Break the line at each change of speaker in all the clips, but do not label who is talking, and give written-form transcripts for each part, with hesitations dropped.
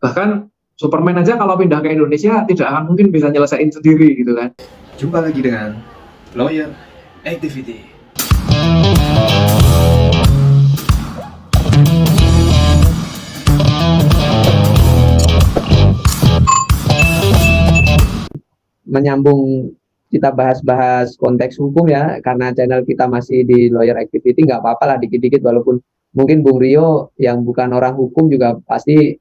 Bahkan Superman aja kalau pindah ke Indonesia tidak akan mungkin bisa nyelesain sendiri gitu kan.
Jumpa lagi dengan Lawyer Activity.
Menyambung kita bahas-bahas konteks hukum ya, karena channel kita masih di Lawyer Activity, nggak apa-apa lah dikit-dikit, walaupun mungkin Bung Rio yang bukan orang hukum juga pasti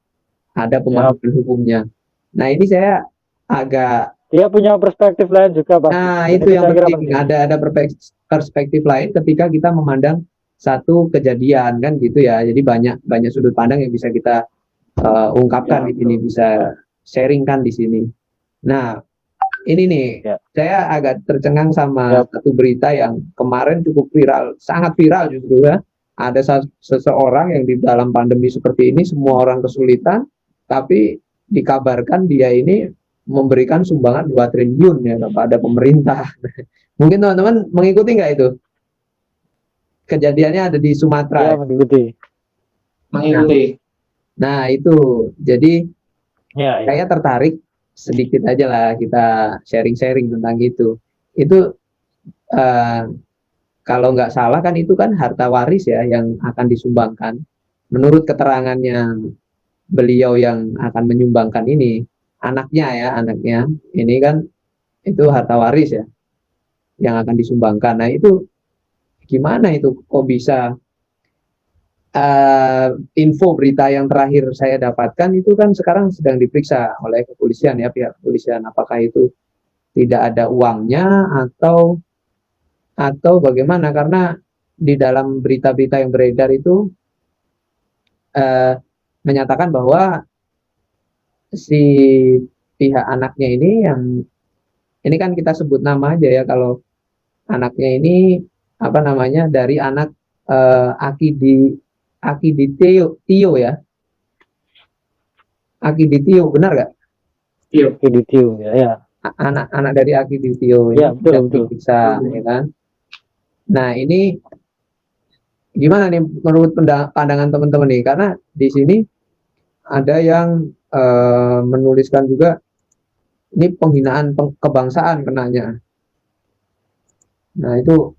ada pemahaman hukumnya. Nah ini saya agak,
dia punya perspektif lain juga Pak.
nah itu yang penting, ada perspektif lain ketika kita memandang satu kejadian kan gitu ya. Jadi banyak sudut pandang yang bisa kita ungkapkan di sini, bisa sharingkan di sini. Nah ini nih, saya agak tercengang sama satu berita yang kemarin cukup viral, sangat viral justru ya. Ada seseorang yang di dalam pandemi seperti ini semua orang kesulitan, tapi dikabarkan dia ini memberikan sumbangan 2 triliun ya kepada pemerintah. Mungkin teman-teman mengikuti nggak itu? Kejadiannya ada di Sumatera.
Ya, mengikuti.
Nah itu, jadi saya tertarik sedikit aja lah kita sharing-sharing tentang itu. Itu kalau nggak salah kan itu kan harta waris ya yang akan disumbangkan. Menurut keterangannya beliau yang akan menyumbangkan ini, anaknya ini kan itu harta waris ya yang akan disumbangkan. Nah itu gimana itu kok bisa? Info berita yang terakhir saya dapatkan itu kan sekarang sedang diperiksa oleh kepolisian ya, pihak kepolisian, apakah itu tidak ada uangnya atau bagaimana, karena di dalam berita-berita yang beredar itu menyatakan bahwa si pihak anaknya ini kan kita sebut nama aja ya, kalau anaknya ini apa namanya, dari anak Akiditio ya. Akiditio, benar nggak?
Akiditio ya.
Anak dari Akiditio
ya, betul.
Bisa ya kan. Nah ini gimana nih menurut pandangan teman-teman nih, karena di sini ada yang menuliskan juga ini penghinaan kebangsaan kenanya. Nah itu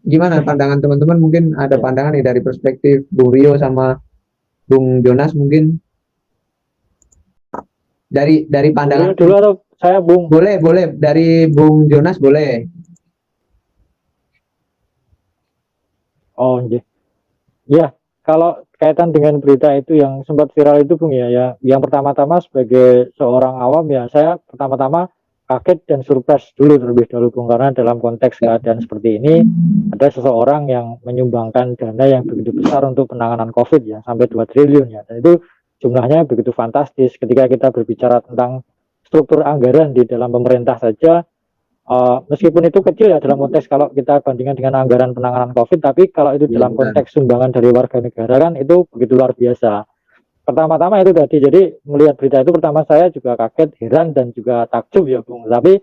gimana pandangan teman-teman? Mungkin ada pandangan nih dari perspektif Bung Rio sama Bung Jonas, mungkin dari pandangan
dulu atau saya Bung?
Boleh dari Bung Jonas boleh.
Oh iya. Ya, kalau kaitan dengan berita itu yang sempat viral itu Bung ya, yang pertama-tama sebagai seorang awam ya, saya pertama-tama kaget dan surprise dulu terlebih dahulu Bung, karena dalam konteks keadaan seperti ini ada seseorang yang menyumbangkan dana yang begitu besar untuk penanganan COVID ya, sampai 2 triliun ya, dan itu jumlahnya begitu fantastis. Ketika kita berbicara tentang struktur anggaran di dalam pemerintah saja, meskipun itu kecil ya dalam konteks kalau kita bandingkan dengan anggaran penanganan COVID, tapi kalau itu dalam konteks sumbangan dari warga negara kan itu begitu luar biasa. Pertama-tama itu tadi, jadi melihat berita itu pertama saya juga kaget, heran dan juga takjub ya Bung. Tapi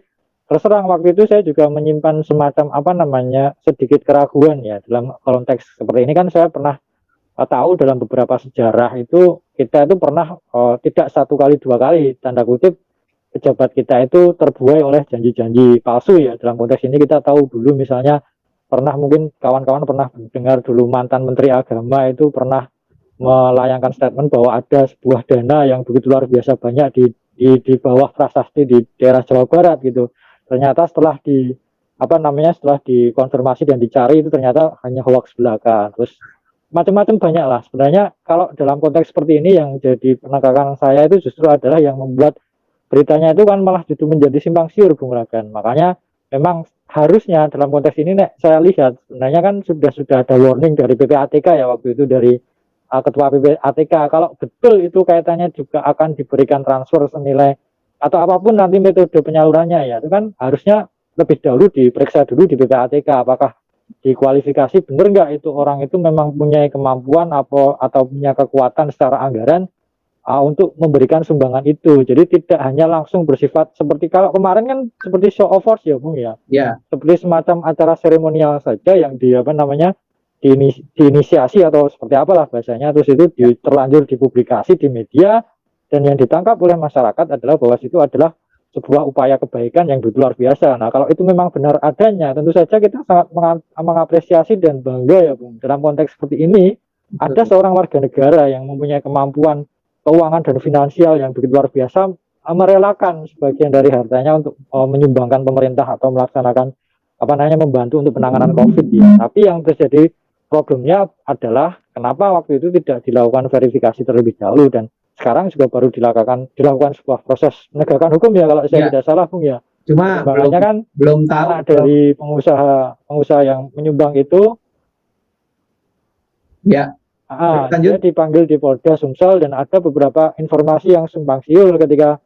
terus terang waktu itu saya juga menyimpan semacam sedikit keraguan ya dalam konteks seperti ini. Kan saya pernah tahu dalam beberapa sejarah itu kita itu pernah tidak 1 kali 2 kali tanda kutip pejabat kita itu terbuai oleh janji-janji palsu ya. Dalam konteks ini kita tahu dulu misalnya pernah, mungkin kawan-kawan pernah dengar dulu mantan Menteri Agama itu pernah melayangkan statement bahwa ada sebuah dana yang begitu luar biasa banyak di bawah prasasti di daerah Jawa Barat gitu. Ternyata setelah setelah dikonfirmasi dan dicari itu ternyata hanya hoax belaka. Terus macam-macam banyak lah. Sebenarnya kalau dalam konteks seperti ini yang jadi penegakan saya itu justru adalah yang membuat beritanya itu kan malah justru menjadi simpang siur Bung Ragan. Makanya memang harusnya dalam konteks ini saya lihat sebenarnya kan sudah ada warning dari PPATK ya waktu itu, dari Ketua PPATK, kalau betul itu kaitannya juga akan diberikan transfer senilai atau apapun nanti metode penyalurannya ya, itu kan harusnya lebih dahulu diperiksa dulu di PPATK apakah dikualifikasi benar nggak itu orang itu memang punya kemampuan atau punya kekuatan secara anggaran untuk memberikan sumbangan itu. Jadi tidak hanya langsung bersifat seperti kalau kemarin kan seperti show of force ya Bung ya. Seperti semacam acara seremonial saja yang diinisiasi atau seperti apalah bahasanya, terus itu terlanjur dipublikasi di media, dan yang ditangkap oleh masyarakat adalah bahwa itu adalah sebuah upaya kebaikan yang begitu luar biasa. Nah, kalau itu memang benar adanya, tentu saja kita sangat mengapresiasi dan bangga ya Bung. Dalam konteks seperti ini, ada seorang warga negara yang mempunyai kemampuan keuangan dan finansial yang begitu luar biasa, merelakan sebagian dari hartanya untuk menyumbangkan pemerintah atau melaksanakan apa namanya, membantu untuk penanganan COVID ya. Tapi yang terjadi problemnya adalah kenapa waktu itu tidak dilakukan verifikasi terlebih dahulu, dan sekarang juga baru dilakukan sebuah proses penegakan hukum ya kalau saya tidak salah Bung ya.
Cuma
Makanya kan
belum tahu
anak dari pengusaha yang menyumbang itu
ya.
dia dipanggil di Polda Sumsel, dan ada beberapa informasi yang simpang siur ketika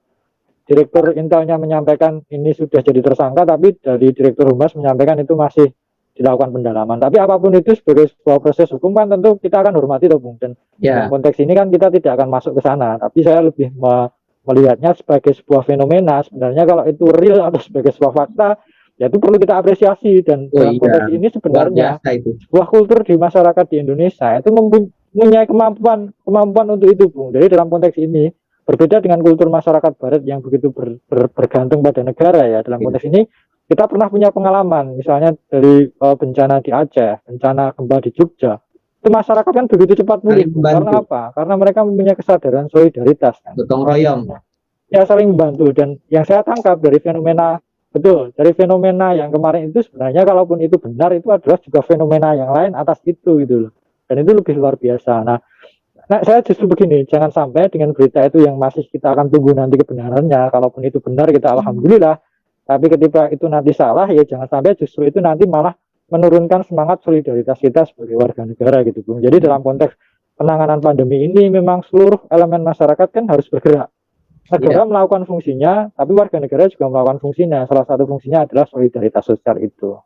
Direktur Intelnya menyampaikan ini sudah jadi tersangka, tapi dari Direktur Humas menyampaikan itu masih dilakukan pendalaman. Tapi apapun itu sebagai sebuah proses hukum kan tentu kita akan hormati toh Bung. Dan dalam konteks ini kan kita tidak akan masuk ke sana. Tapi saya lebih melihatnya sebagai sebuah fenomena. Sebenarnya kalau itu real atau sebagai sebuah fakta, ya itu perlu kita apresiasi. Dan dalam konteks ini sebenarnya sebuah kultur di masyarakat di Indonesia itu mempunyai kemampuan untuk itu Bung. Jadi dalam konteks ini berbeda dengan kultur masyarakat Barat yang begitu bergantung pada negara ya. Dalam konteks ini kita pernah punya pengalaman, misalnya dari bencana di Aceh, bencana gempa di Jogja, itu masyarakat kan begitu cepat pulih. Karena apa? Karena mereka mempunyai kesadaran solidaritas kan?
Gotong royong
ya, saling membantu. Dan yang saya tangkap dari fenomena yang kemarin itu, sebenarnya kalaupun itu benar, itu adalah juga fenomena yang lain atas itu gitu loh. Dan itu lebih luar biasa. Nah, saya justru begini, jangan sampai dengan berita itu yang masih kita akan tunggu nanti kebenarannya. Kalaupun itu benar, kita alhamdulillah. Tapi ketika itu nanti salah, ya jangan sampai justru itu nanti malah menurunkan semangat solidaritas kita sebagai warga negara gitu Bung. Jadi dalam konteks penanganan pandemi ini memang seluruh elemen masyarakat kan harus bergerak. Negara melakukan fungsinya, tapi warga negara juga melakukan fungsinya. Salah satu fungsinya adalah solidaritas sosial itu.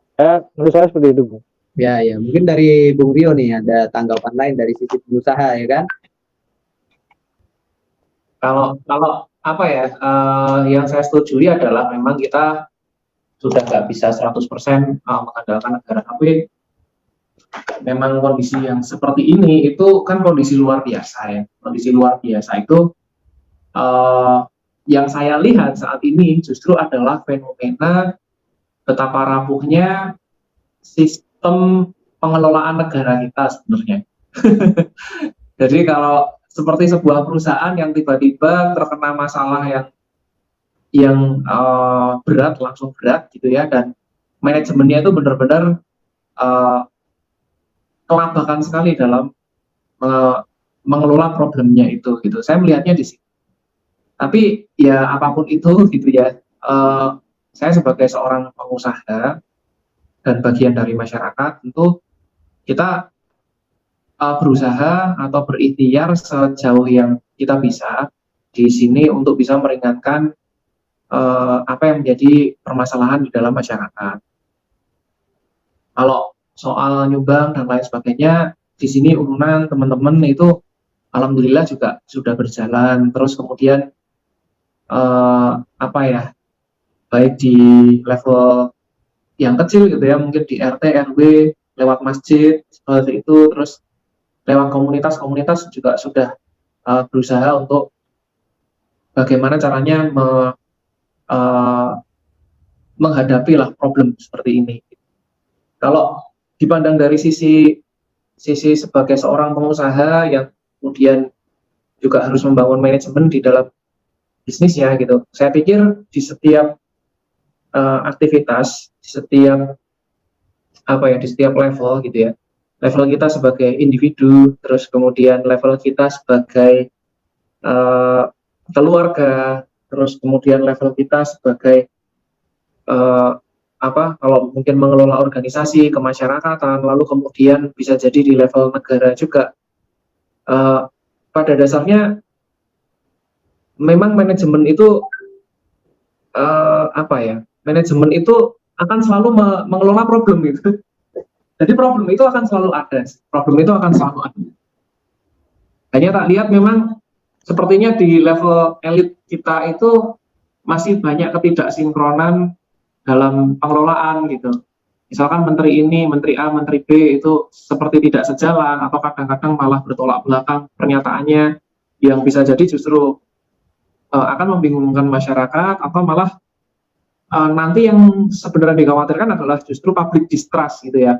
Menurut saya seperti itu Bung.
Ya, mungkin dari Bung Rio nih ada tanggapan lain dari sisi pengusaha ya kan?
Kalau apa ya, yang saya setujui adalah memang kita sudah nggak bisa 100% mengandalkan negara, tapi memang kondisi yang seperti ini itu kan kondisi luar biasa ya. Kondisi luar biasa itu yang saya lihat saat ini justru adalah fenomena betapa rapuhnya sistem pengelolaan negara kita sebenarnya. Jadi kalau seperti sebuah perusahaan yang tiba-tiba terkena masalah yang berat, langsung berat gitu ya, dan manajemennya itu benar-benar kelabakan sekali dalam mengelola problemnya itu gitu. Saya melihatnya di sini. Tapi ya apapun itu gitu ya, saya sebagai seorang pengusaha dan bagian dari masyarakat tentu kita berusaha atau berikhtiar sejauh yang kita bisa di sini untuk bisa meringankan apa yang menjadi permasalahan di dalam masyarakat. Kalau soal nyumbang dan lain sebagainya, di sini urunan teman-teman itu alhamdulillah juga sudah berjalan. Terus kemudian apa ya, baik di level yang kecil gitu ya, mungkin di RT RW lewat masjid seperti itu, terus lewat komunitas juga sudah berusaha untuk bagaimana caranya menghadapi lah problem seperti ini. Kalau dipandang dari sisi sebagai seorang pengusaha yang kemudian juga harus membangun manajemen di dalam bisnisnya gitu, saya pikir di setiap aktivitas, di setiap level gitu ya, level kita sebagai individu, terus kemudian level kita sebagai keluarga, terus kemudian level kita sebagai kalau mungkin mengelola organisasi kemasyarakatan, lalu kemudian bisa jadi di level negara juga. Pada dasarnya memang manajemen itu manajemen itu akan selalu mengelola problem gitu. Jadi problem itu akan selalu ada. Hanya tak lihat memang sepertinya di level elit kita itu masih banyak ketidaksinkronan dalam pengelolaan gitu. Misalkan menteri ini, menteri A, menteri B itu seperti tidak sejalan atau kadang-kadang malah bertolak belakang pernyataannya, yang bisa jadi justru akan membingungkan masyarakat atau malah nanti yang sebenarnya dikhawatirkan adalah justru public distrust gitu ya,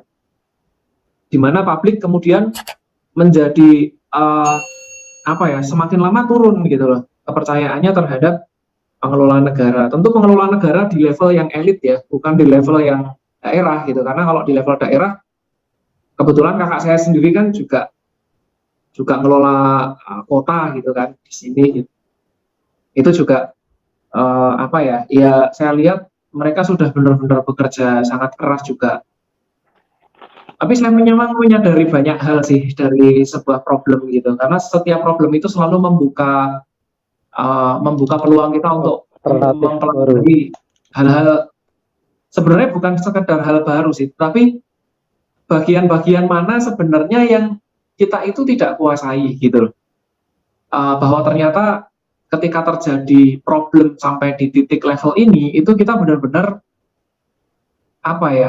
di mana publik kemudian menjadi semakin lama turun gitu loh kepercayaannya terhadap pengelolaan negara. Tentu pengelolaan negara di level yang elit ya, bukan di level yang daerah gitu. Karena kalau di level daerah, kebetulan kakak saya sendiri kan juga ngelola kota gitu kan di sini. Gitu. Itu juga ya saya lihat mereka sudah benar-benar bekerja sangat keras juga. Tapi saya memang menyadari banyak hal sih dari sebuah problem gitu, karena setiap problem itu selalu membuka peluang kita untuk mempelajari hal-hal, sebenarnya bukan sekedar hal baru sih, tapi bagian-bagian mana sebenarnya yang kita itu tidak kuasai gitu loh. Bahwa ternyata ketika terjadi problem sampai di titik level ini, itu kita benar-benar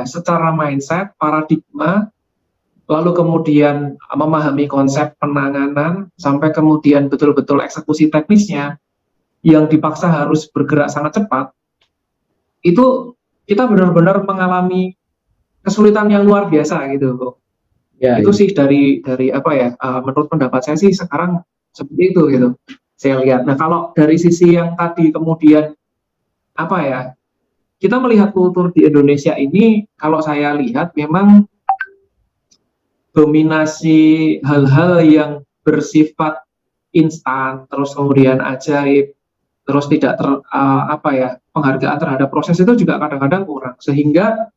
secara mindset, paradigma, lalu kemudian memahami konsep penanganan, sampai kemudian betul-betul eksekusi teknisnya, yang dipaksa harus bergerak sangat cepat, itu kita benar-benar mengalami kesulitan yang luar biasa gitu. Ya, itu sih dari menurut pendapat saya sih sekarang seperti itu gitu. Saya lihat. Nah, kalau dari sisi yang tadi kemudian kita melihat kultur di Indonesia ini, kalau saya lihat memang dominasi hal-hal yang bersifat instan, terus kemudian ajaib, terus tidak penghargaan terhadap proses itu juga kadang-kadang kurang, sehingga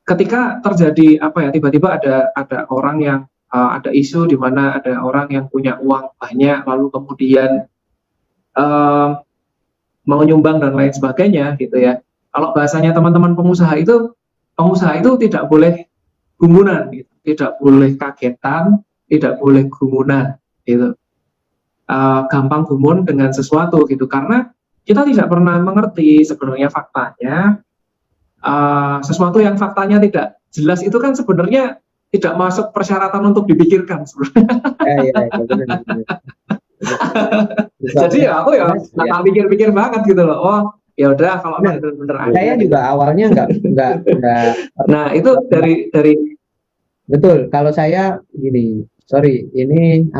ketika terjadi tiba-tiba ada orang yang ada isu di mana ada orang yang punya uang banyak, lalu kemudian mau nyumbang dan lain sebagainya gitu ya. Kalau bahasanya teman-teman pengusaha itu tidak boleh gumunan gitu, tidak boleh kagetan, tidak boleh gumunan gitu. Gampang gumun dengan sesuatu gitu, karena kita tidak pernah mengerti sebenarnya faktanya. Sesuatu yang faktanya tidak jelas itu kan sebenarnya tidak masuk persyaratan untuk dipikirkan sebenarnya. Jadi ya aku nggak pikir-pikir banget gitu loh. Oh ya udah, kalau bener-bener ada.
Saya juga awalnya nggak.
Nah itu dari
betul. Kalau saya gini, sorry, ini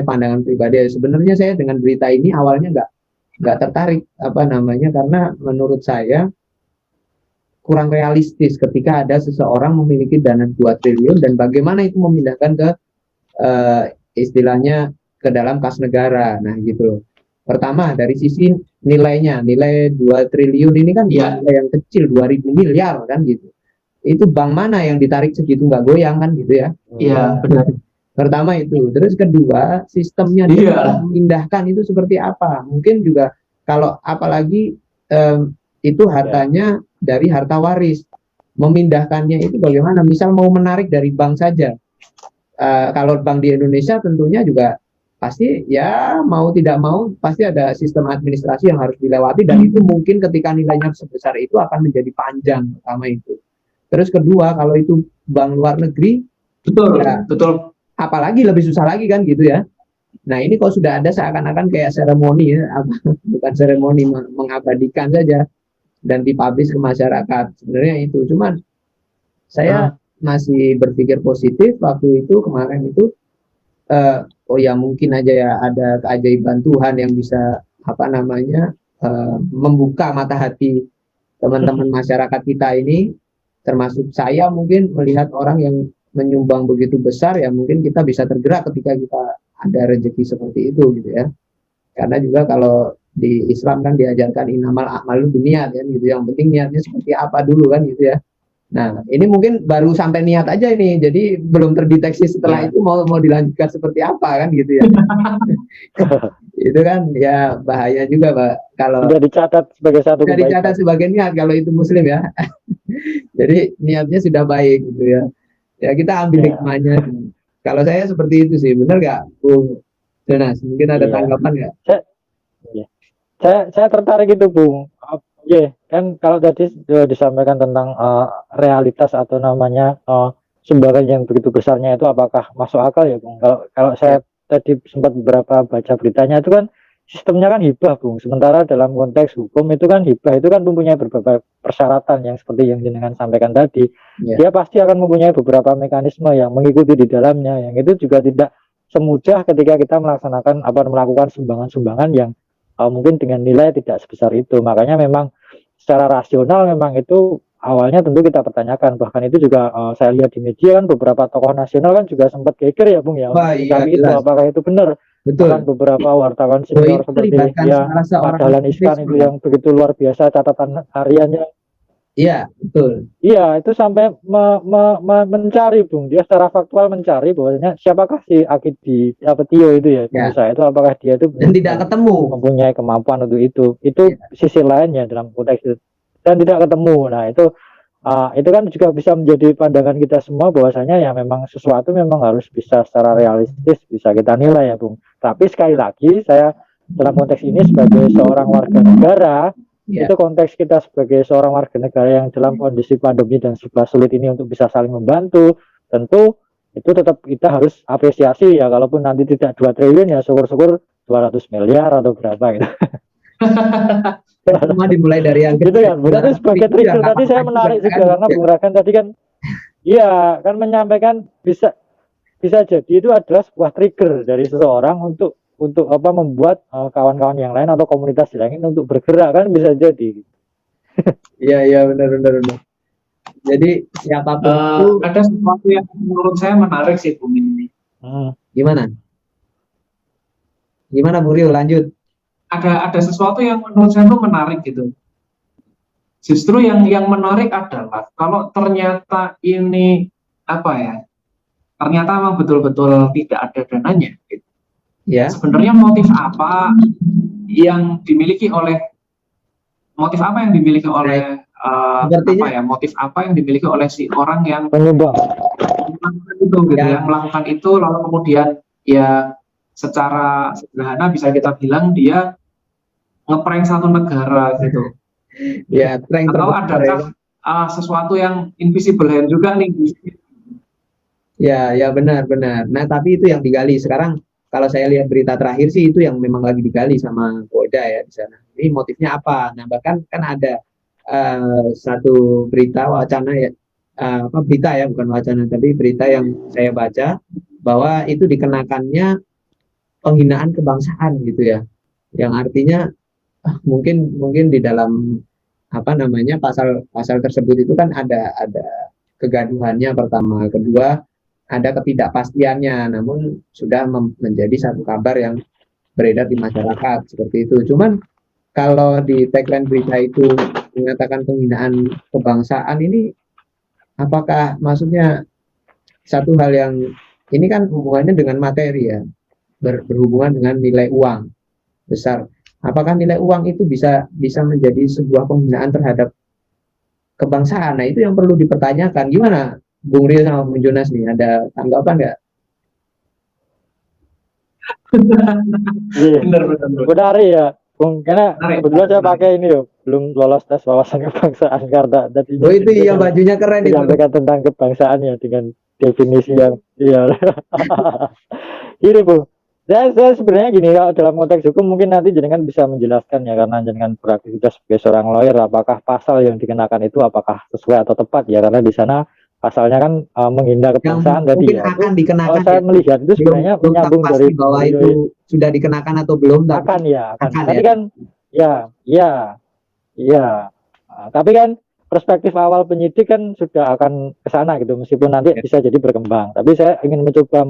pandangan pribadi. Sebenarnya saya dengan berita ini awalnya nggak tertarik karena menurut saya kurang realistis ketika ada seseorang memiliki dana 2 triliun dan bagaimana itu memindahkan ke istilahnya ke dalam kas negara. Nah gitu loh. Pertama dari sisi nilainya, nilai 2 triliun ini kan nilai yang kecil, 2.000 miliar kan gitu. Itu bank mana yang ditarik segitu nggak goyang kan gitu ya.
Iya benar.
Pertama itu. Terus kedua, sistemnya memindahkan itu seperti apa? Mungkin juga kalau apalagi itu hartanya dari harta waris, memindahkannya itu bagaimana? Misal mau menarik dari bank saja, kalau bank di Indonesia tentunya juga pasti ya mau tidak mau pasti ada sistem administrasi yang harus dilewati, dan itu mungkin ketika nilainya sebesar itu akan menjadi panjang. Pertama itu. Terus kedua, kalau itu bank luar negeri, betul. Apalagi lebih susah lagi kan gitu ya. Nah ini kalau sudah ada seakan-akan kayak seremoni ya, bukan seremoni, mengabadikan saja dan dipublish ke masyarakat. Sebenarnya itu, cuman saya masih berpikir positif waktu itu kemarin itu. Oh ya mungkin aja ya ada keajaiban Tuhan yang bisa membuka mata hati teman-teman masyarakat kita ini, termasuk saya mungkin melihat orang yang menyumbang begitu besar, ya mungkin kita bisa tergerak ketika kita ada rezeki seperti itu gitu ya. Karena juga kalau di Islam kan diajarkan innamal a'malu binniyat kan gitu. Yang penting niatnya seperti apa dulu kan gitu ya. Nah, ini mungkin baru sampai niat aja ini. Jadi belum terdeteksi setelah itu mau dilanjutkan seperti apa kan gitu ya. Itu kan ya bahaya juga, Pak. Kalau
sudah dicatat sebagai satu kebaikan.
Dicatat sebagai niat kalau itu muslim ya. Jadi niatnya sudah baik gitu ya. Ya kita ambil hikmahnya. Kalau saya seperti itu sih, benar nggak, Bung Jonas? Mungkin ada tanggapan nggak?
Saya tertarik itu, Bung. Iya, kan kalau tadi disampaikan tentang realitas atau namanya sumbangan yang begitu besarnya itu apakah masuk akal ya, Bung? Kalau kalau
Ya.
saya tadi sempat beberapa baca beritanya itu kan sistemnya kan hibah, Bung. Sementara dalam konteks hukum itu kan hibah itu kan mempunyai beberapa persyaratan yang seperti yang jenengan sampaikan tadi.
Ya.
Dia pasti akan mempunyai beberapa mekanisme yang mengikuti di dalamnya, yang itu juga tidak semudah ketika kita melaksanakan apa melakukan sumbangan-sumbangan yang mungkin dengan nilai tidak sebesar itu. Makanya memang secara rasional memang itu awalnya tentu kita pertanyakan, bahkan itu juga saya lihat di media kan beberapa tokoh nasional kan juga sempat geger ya Bung ya untuk
Wah, iya
menyikapi itu,
jelas.
apakah itu benar. Bahkan
Betul.
beberapa wartawan
Oh,
senior
itu
seperti
melibatkan
ya
salah
Pak
seorang
Dahlan
aktivis,
Iskan itu
Bang.
yang begitu luar biasa catatan hariannya.
Iya, betul.
Iya, itu sampai mencari Bung, dia secara faktual mencari bahwasanya siapakah si Akidi apa Tio itu ya
Ya.
pengusaha itu, apakah dia itu
Dan tidak ketemu.
mempunyai kemampuan untuk itu
Ya.
sisi lainnya dalam konteks itu dan tidak ketemu. Nah itu kan juga bisa menjadi pandangan kita semua bahwasanya ya memang sesuatu memang harus bisa secara realistis bisa kita nilai ya Bung. Tapi sekali lagi saya dalam konteks ini sebagai seorang warga negara,
Ya.
itu konteks kita sebagai seorang warga negara yang dalam kondisi pandemi dan serba sulit ini untuk bisa saling membantu, tentu itu tetap kita harus apresiasi ya, kalaupun nanti tidak 2 triliun ya syukur-syukur 200 miliar atau berapa gitu.
Semua dimulai dari yang
Gitu
kecil.
kan, berarti sebagai trigger tadi saya menarik juga karena Bung Rakan tadi kan, iya kan menyampaikan bisa bisa jadi itu adalah sebuah trigger dari seseorang untuk apa membuat kawan-kawan yang lain atau komunitas yang lain untuk bergerak kan bisa jadi.
Iya, iya, benar. Jadi siapapun itu
Ada sesuatu yang menurut saya menarik sih Bung ini.
gimana? Gimana Bung Rio, lanjut.
Ada sesuatu yang menurut saya itu menarik gitu. Justru yang menarik adalah kalau ternyata ini apa ya? Ternyata memang betul-betul tidak ada dananya. Gitu.
Ya.
Sebenarnya motif apa yang dimiliki oleh motif apa yang dimiliki oleh si orang yang
Penyumbang
melakukan itu gitu
Ya.
yang melakukan itu lalu kemudian ya secara sederhana bisa kita bilang dia ngeprank satu negara gitu.
Ya, prank
Atau
terbesar
adakah
ya.
sesuatu yang invisible hand juga nih?
Ya, benar. Nah, tapi itu yang digali sekarang. Kalau saya lihat berita terakhir sih itu yang memang lagi digali sama Polda ya di sana. Ini motifnya apa? Nah, bahkan kan ada satu berita wacana ya, berita ya bukan wacana, tapi berita yang saya baca bahwa itu dikenakannya penghinaan kebangsaan gitu ya. Yang artinya mungkin di dalam pasal tersebut itu kan ada kegaduhannya pertama, kedua ada ketidakpastiannya, namun sudah menjadi satu kabar yang beredar di masyarakat seperti itu. Cuman kalau di tagline berita itu mengatakan penghinaan kebangsaan ini, apakah maksudnya satu hal yang ini kan hubungannya dengan materi ya, berhubungan dengan nilai uang besar. Apakah nilai uang itu bisa menjadi sebuah penghinaan terhadap kebangsaan? Nah, itu yang perlu dipertanyakan. Gimana Bung Rio sama Bung Jonas nih, ada tanggapan nggak?
benar ya Bung, karena kebetulan saya pakai ini loh, belum lolos tes wawasan kebangsaan karena tadi
itu iya bajunya keren itu.
Menyampaikan tentang kebangsaan ya dengan definisi yang iya. Ini Bung, saya sebenarnya gini, kalau dalam konteks hukum mungkin nanti jenengan bisa menjelaskan ya, karena jenengan beraktivitas sebagai seorang lawyer, apakah pasal yang dikenakan itu apakah sesuai atau tepat ya, karena di sana pasalnya kan menghina kebangsaan tadi ya.
Akan dikenakan.
Saya melihat itu sebenarnya menyambung dari
bahwa itu sudah dikenakan atau belum.
Akan. Tapi kan tapi kan perspektif awal penyidik kan sudah akan ke sana gitu, meskipun nanti bisa jadi berkembang. Tapi saya ingin mencoba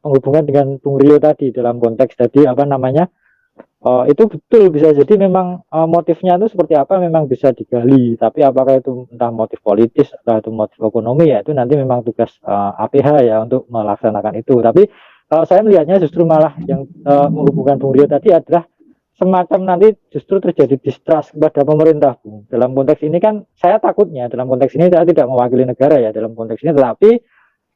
penghubungan dengan Bung Rio tadi dalam konteks tadi itu betul bisa jadi memang motifnya itu seperti apa memang bisa digali, tapi apakah itu entah motif politis atau itu motif ekonomi ya itu nanti memang tugas APH ya untuk melaksanakan itu. Tapi kalau saya melihatnya justru malah yang menghubungkan Bung Rio tadi adalah semacam nanti justru terjadi distrust kepada pemerintah, Bung. Dalam konteks ini kan saya takutnya dalam konteks ini saya tidak mewakili negara ya dalam konteks ini, tetapi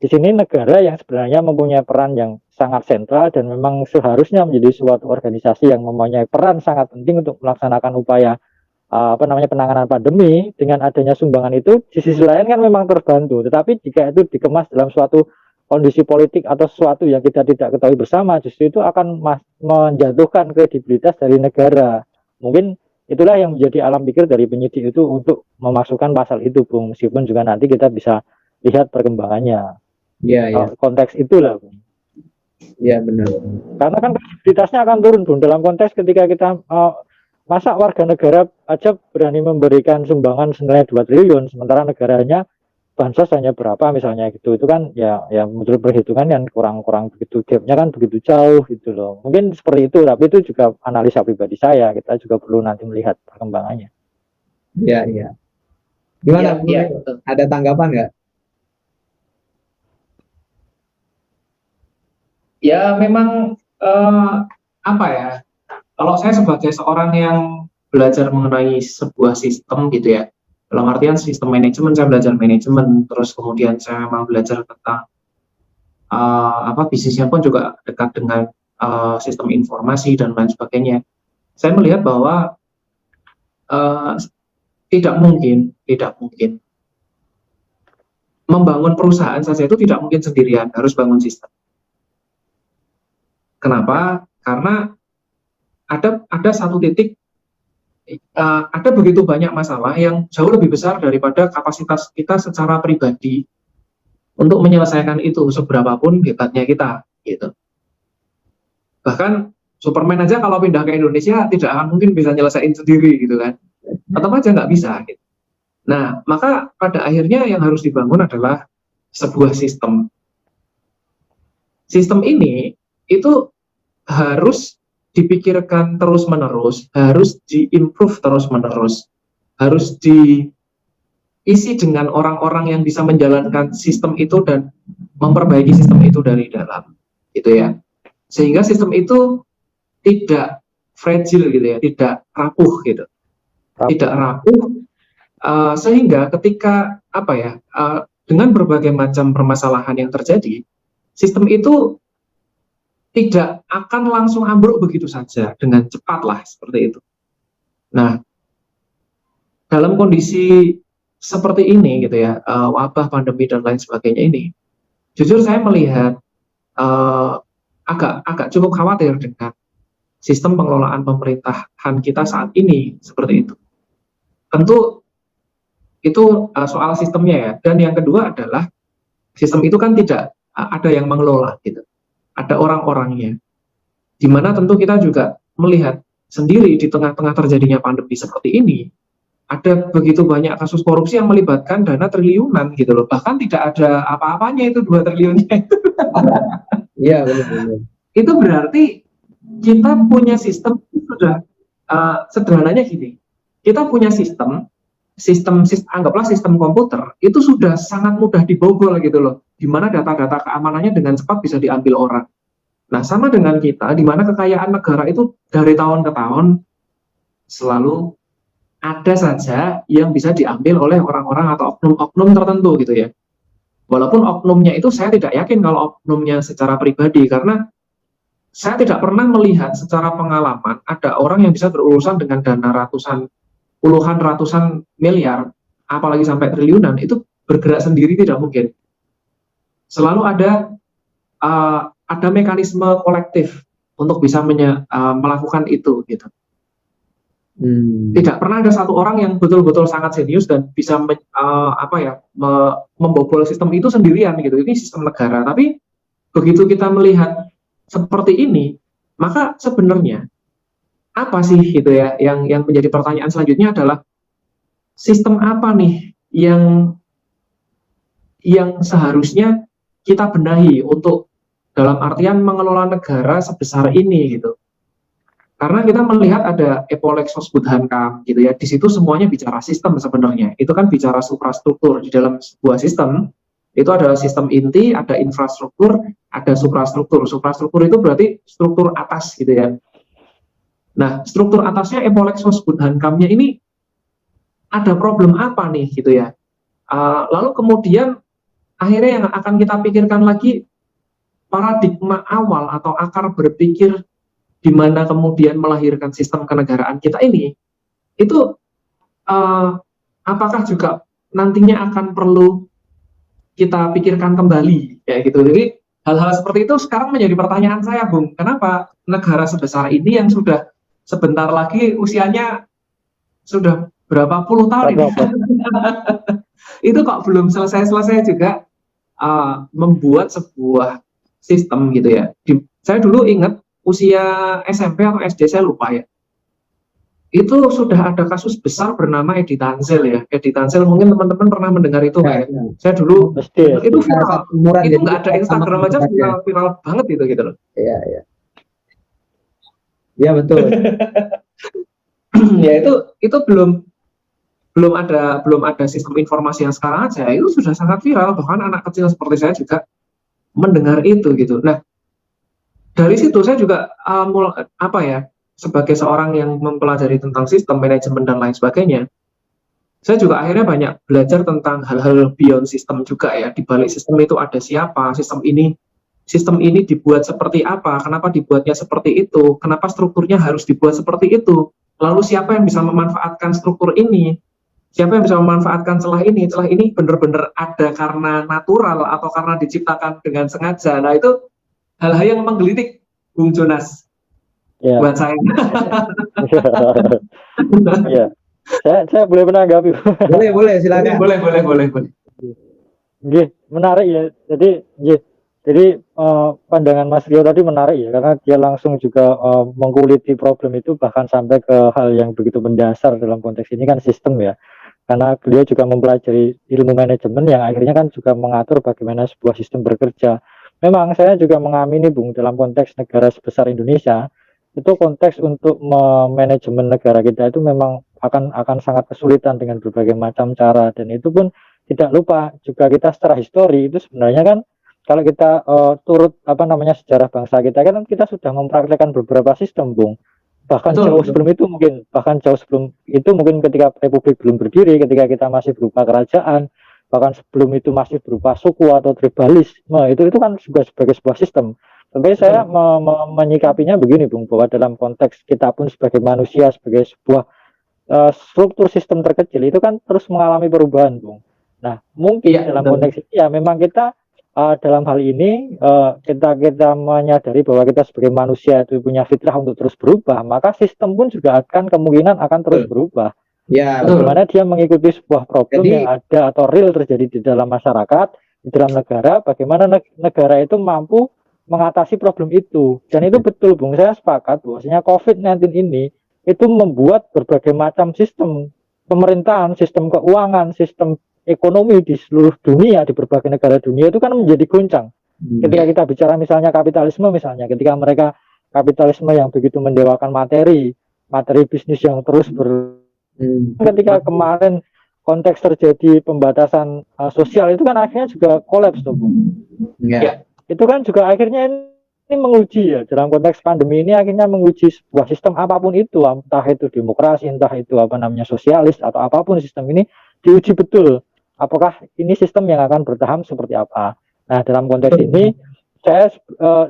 di sini negara yang sebenarnya mempunyai peran yang sangat sentral dan memang seharusnya menjadi suatu organisasi yang mempunyai peran sangat penting untuk melaksanakan upaya penanganan pandemi dengan adanya sumbangan itu di sisi lain kan memang terbantu, tetapi jika itu dikemas dalam suatu kondisi politik atau sesuatu yang kita tidak ketahui bersama, justru itu akan menjatuhkan kredibilitas dari negara. Mungkin itulah yang menjadi alam pikir dari penyidik itu untuk memasukkan pasal itu, Bung, meskipun juga nanti kita bisa lihat perkembangannya.
Iya, iya.
Konteks itulah, Bung.
Iya, benar.
Karena kan kredibilitasnya akan turun, Bung, dalam konteks ketika kita masa warga negara aja berani memberikan sumbangan senilai 2 triliun, sementara negaranya bansos hanya berapa misalnya gitu. Itu kan ya menurut perhitungan yang kurang begitu, gapnya kan begitu jauh gitu loh. Mungkin seperti itu, tapi itu juga analisa pribadi saya. Kita juga perlu nanti melihat perkembangannya.
Iya, iya. Gimana,
Iya,
Bung? Ada tanggapan nggak?
ya memang apa ya? Kalau saya sebagai seorang yang belajar mengenai sebuah sistem gitu ya, dalam artian sistem manajemen, saya belajar manajemen, terus kemudian saya memang belajar tentang bisnisnya pun juga dekat dengan sistem informasi dan lain sebagainya. Saya melihat bahwa tidak mungkin membangun perusahaan saja itu tidak mungkin sendirian, harus bangun sistem. Kenapa? Karena ada satu titik, ada begitu banyak masalah yang jauh lebih besar daripada kapasitas kita secara pribadi untuk menyelesaikan itu, seberapapun hebatnya kita, gitu. Bahkan Superman aja kalau pindah ke Indonesia tidak akan mungkin bisa nyelesain sendiri, gitu kan? Tetap aja nggak bisa. Gitu. Nah, maka pada akhirnya yang harus dibangun adalah sebuah sistem. Sistem ini itu harus dipikirkan terus-menerus, harus di-improve terus-menerus, harus diisi dengan orang-orang yang bisa menjalankan sistem itu dan memperbaiki sistem itu dari dalam, gitu ya. Sehingga sistem itu tidak fragile gitu ya, tidak rapuh gitu, tidak rapuh, sehingga ketika dengan berbagai macam permasalahan yang terjadi, sistem itu tidak akan langsung ambruk begitu saja dengan cepat lah seperti itu. Nah, dalam kondisi seperti ini gitu ya, wabah, pandemi dan lain sebagainya ini, jujur saya melihat agak cukup khawatir dengan sistem pengelolaan pemerintahan kita saat ini seperti itu. Tentu itu soal sistemnya ya. Dan yang kedua adalah sistem itu kan tidak ada yang mengelola gitu. Ada orang-orangnya, di mana tentu kita juga melihat sendiri di tengah-tengah terjadinya pandemi seperti ini, ada begitu banyak kasus korupsi yang melibatkan dana triliunan gitu loh, bahkan tidak ada apa-apanya itu 2 triliunnya itu.
Iya, benar.
Itu berarti kita punya sistem sudah sederhananya gini, kita punya sistem anggaplah sistem komputer itu sudah sangat mudah dibobol gitu loh, di mana data-data keamanannya dengan cepat bisa diambil orang. Nah, sama dengan kita, di mana kekayaan negara itu dari tahun ke tahun selalu ada saja yang bisa diambil oleh orang-orang atau oknum-oknum tertentu gitu ya. Walaupun oknumnya itu saya tidak yakin kalau oknumnya secara pribadi, karena saya tidak pernah melihat secara pengalaman ada orang yang bisa berurusan dengan dana puluhan ratusan miliar, apalagi sampai triliunan, itu bergerak sendiri tidak mungkin. Selalu ada mekanisme kolektif untuk bisa melakukan itu gitu. Tidak pernah ada satu orang yang betul-betul sangat serius dan bisa membobol sistem itu sendirian gitu. Ini sistem negara. Tapi begitu kita melihat seperti ini, maka sebenarnya apa sih gitu ya, yang menjadi pertanyaan selanjutnya adalah sistem apa nih yang seharusnya kita benahi untuk dalam artian mengelola negara sebesar ini gitu. Karena kita melihat ada Epolexos Budhankam gitu ya, di situ semuanya bicara sistem sebenarnya. Itu kan bicara suprastruktur. Di dalam sebuah sistem itu ada sistem inti, ada infrastruktur, ada suprastruktur. Suprastruktur itu berarti struktur atas gitu ya. Nah, struktur atasnya Epolexos Budhankamnya ini ada problem apa nih gitu ya. Lalu kemudian akhirnya yang akan kita pikirkan lagi paradigma awal atau akar berpikir di mana kemudian melahirkan sistem kenegaraan kita ini, itu apakah juga nantinya akan perlu kita pikirkan kembali kayak gitu. Jadi hal-hal seperti itu sekarang menjadi pertanyaan saya, Bung. Kenapa negara sebesar ini yang sudah sebentar lagi usianya sudah berapa puluh tahun ini itu kok belum selesai-selesai juga membuat sebuah sistem gitu ya. Saya dulu ingat usia SMP atau SD saya lupa ya. Itu sudah ada kasus besar bernama Edi Tansil ya. Edi Tansil mungkin teman-teman pernah mendengar itu
Ya,
kayak.
ya.
Saya dulu itu viral.
Umuran
Itu
jadi
nggak ada
sama
Instagram aja
ya.
viral banget gitu loh.
Iya, iya. Ya betul.
Ya itu belum ada sistem informasi yang sekarang aja, itu sudah sangat viral, bahkan anak kecil seperti saya juga mendengar itu gitu. Nah, dari situ saya juga sebagai seorang yang mempelajari tentang sistem manajemen dan lain sebagainya, saya juga akhirnya banyak belajar tentang hal-hal beyond sistem juga ya. Di balik sistem itu ada siapa, sistem ini dibuat seperti apa, kenapa dibuatnya seperti itu, kenapa strukturnya harus dibuat seperti itu, lalu siapa yang bisa memanfaatkan struktur ini, siapa yang bisa memanfaatkan celah ini benar-benar ada karena natural atau karena diciptakan dengan sengaja. Nah, itu hal-hal yang menggelitik, Bung Jonas, buat saya.
Ya, saya boleh menanggapi.
Boleh, silakan.
Boleh.
Menarik ya. Jadi pandangan Mas Rio tadi menarik ya, karena dia langsung juga mengkuliti problem itu bahkan sampai ke hal yang begitu mendasar dalam konteks ini kan sistem ya. Karena beliau juga mempelajari ilmu manajemen yang akhirnya kan juga mengatur bagaimana sebuah sistem bekerja. Memang saya juga mengamini, Bung, dalam konteks negara sebesar Indonesia, itu konteks untuk manajemen negara kita itu memang akan sangat kesulitan dengan berbagai macam cara, dan itu pun tidak lupa juga kita secara histori itu sebenarnya kan kalau kita turut sejarah bangsa kita kan kita sudah mempraktekkan beberapa sistem, Bung. Bahkan jauh sebelum itu mungkin ketika Republik belum berdiri, ketika kita masih berupa kerajaan, bahkan sebelum itu masih berupa suku atau tribalisme, itu kan juga sebagai sebuah sistem. Tapi saya menyikapinya begini, Bung, bahwa dalam konteks kita pun sebagai manusia, sebagai sebuah struktur sistem terkecil itu kan terus mengalami perubahan, Bung. Nah, mungkin dalam konteks ini ya memang kita dalam hal ini kita menyadari bahwa kita sebagai manusia itu punya fitrah untuk terus berubah, maka sistem pun juga kemungkinan akan terus berubah.
Ya,
bagaimana dia mengikuti sebuah problem yang ada atau real terjadi di dalam masyarakat, di dalam negara, bagaimana negara itu mampu mengatasi problem itu. Dan itu betul, Bung, saya sepakat bahwasanya COVID-19 ini itu membuat berbagai macam sistem pemerintahan, sistem keuangan, sistem ekonomi di seluruh dunia, di berbagai negara dunia itu kan menjadi goncang. Ketika kita bicara misalnya kapitalisme, misalnya ketika mereka kapitalisme yang begitu mendewakan materi bisnis yang terus ketika kemarin konteks terjadi pembatasan sosial itu kan akhirnya juga kolaps tuh, Bung. Ya. Itu kan juga akhirnya ini menguji ya, dalam konteks pandemi ini akhirnya menguji sebuah sistem apapun itu, entah itu demokrasi, entah itu sosialis atau apapun sistem ini diuji betul. Apakah ini sistem yang akan bertahan seperti apa? Nah, dalam konteks ini saya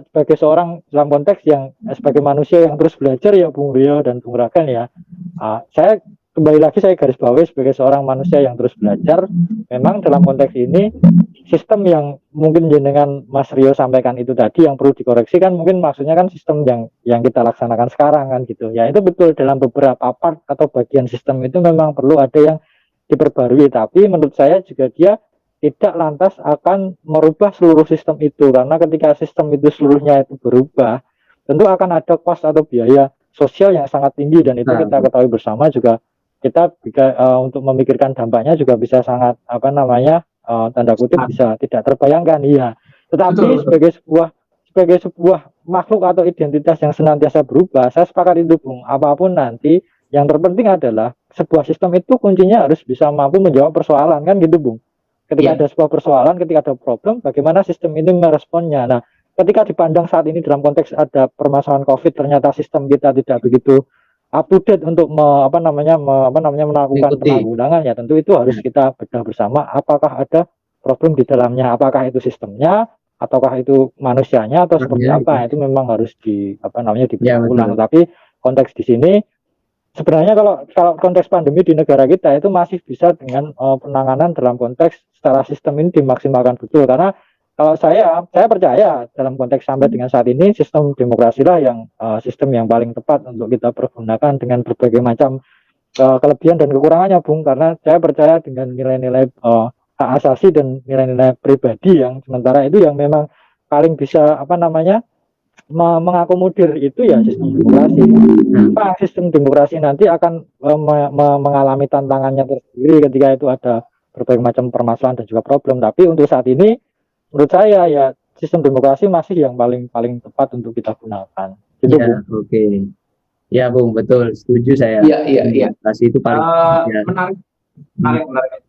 sebagai seorang dalam konteks yang sebagai manusia yang terus belajar ya, Bung Rio dan Bung Ragan ya, saya kembali lagi saya garis bawahi sebagai seorang manusia yang terus belajar. Memang dalam konteks ini sistem yang mungkin dengan Mas Rio sampaikan itu tadi yang perlu dikoreksi kan mungkin maksudnya kan sistem yang kita laksanakan sekarang kan gitu ya, itu betul dalam beberapa part atau bagian sistem itu memang perlu ada yang diperbarui, tapi menurut saya juga dia tidak lantas akan merubah seluruh sistem itu, karena ketika sistem itu seluruhnya itu berubah tentu akan ada cost atau biaya sosial yang sangat tinggi, dan itu kita ketahui bersama juga. Kita untuk memikirkan dampaknya juga bisa sangat tanda kutip bisa tidak terbayangkan, iya. Tetapi sebagai sebuah makhluk atau identitas yang senantiasa berubah, saya sepakat itu, Bung. Apapun nanti, yang terpenting adalah sebuah sistem itu kuncinya harus bisa mampu menjawab persoalan kan gitu, Bung. Ketika ada sebuah persoalan, ketika ada problem, bagaimana sistem ini meresponnya. Nah, ketika dipandang saat ini dalam konteks ada permasalahan COVID, ternyata sistem kita tidak begitu up to date untuk melakukan penanggulangan, ya tentu itu harus kita bedah bersama. Apakah ada problem di dalamnya? Apakah itu sistemnya, ataukah itu manusianya, atau seperti apa? Itu memang harus dibedah ulang. Tapi konteks di sini sebenarnya kalau konteks pandemi di negara kita itu masih bisa dengan penanganan dalam konteks secara sistem ini dimaksimalkan betul, karena kalau saya percaya dalam konteks sampai dengan saat ini sistem demokrasi lah yang sistem yang paling tepat untuk kita pergunakan dengan berbagai macam kelebihan dan kekurangannya, Bung, karena saya percaya dengan nilai-nilai hak asasi dan nilai-nilai pribadi yang sementara itu yang memang paling bisa mengakomodir itu ya sistem demokrasi. Nah, sistem demokrasi nanti akan mengalami tantangannya tersendiri ketika itu ada berbagai macam permasalahan dan juga problem. Tapi untuk saat ini, menurut saya ya sistem demokrasi masih yang paling tepat untuk kita gunakan. Gitu,
Ya,
Bu.
oke. Ya, Bung, betul. Setuju saya.
Iya.
Demokrasi itu paling ya.
Menarik.